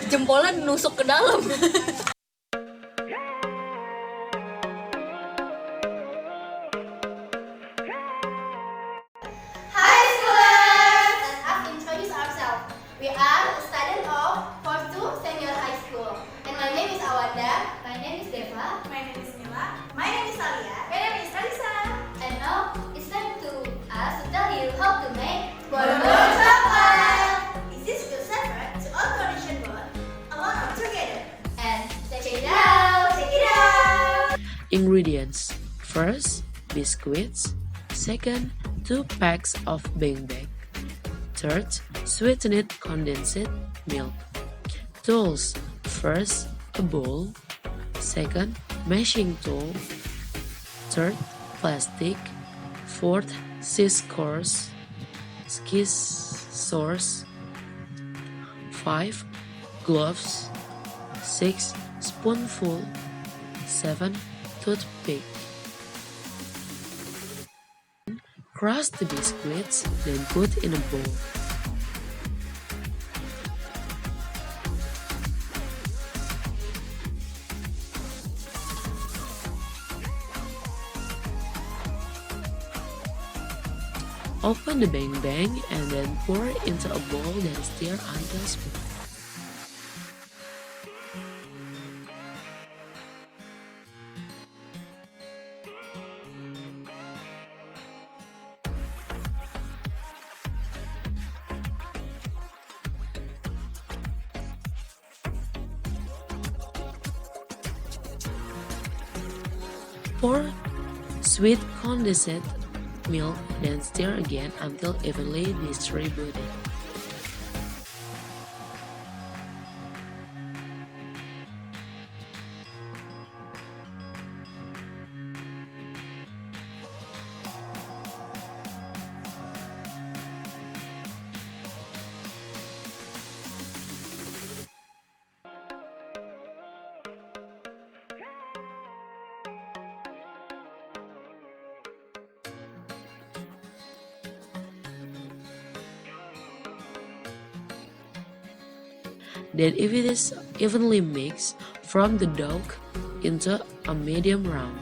Jempolnya nusuk ke dalam. Hi schoolers! Let us introduce ourselves. We are a student of Form 2 Senior High School. And my name is Awanda. My name is Deva. My name is Mylla. My name is Aliyah. My name is Alyssa. And now it's time to us to tell you how to make bonbon chocolate. Is this still separate to all condition bond, alone or together? And check it out! Check it out! Ingredients: first, biscuits. Second, 2 packs of bang. Third, sweetened condensed milk. Tools: first, a bowl. Second, mashing tool. Third, plastic. Fourth, scissors. 5, gloves. 6, spoonful. 7, toothpick. Crush the biscuits, then put in a bowl. Open the bang and then pour into a bowl, then stir until smooth. Pour sweet condensed milk, then stir again until evenly distributed. Then if it is evenly mixed, form the dough into a medium round.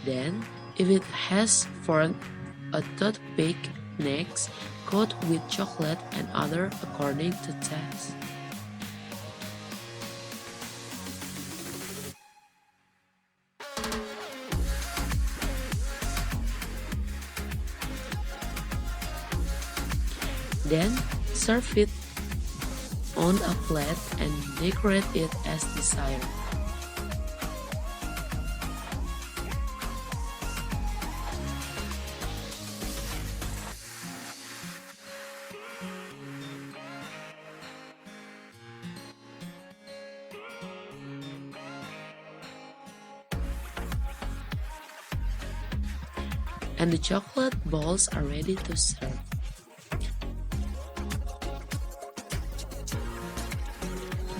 Then, if it has formed a toothpick, next, coat with chocolate and other according to taste. Then, serve it on a plate and decorate it as desired. And the chocolate balls are ready to serve.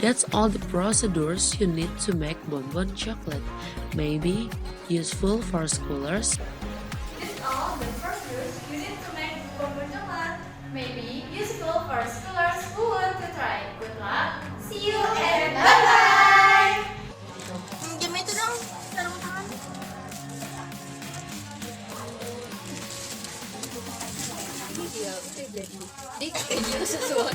That's all the procedures you need to make bonbon chocolate. Maybe useful for schoolers. That's all the procedures you need to make bonbon chocolate. Maybe useful for schoolers who want to try. Good luck. See you and bye-bye. Jam itu dong, sarung tangan. Iya, udah jadi. Dik, sesuatu.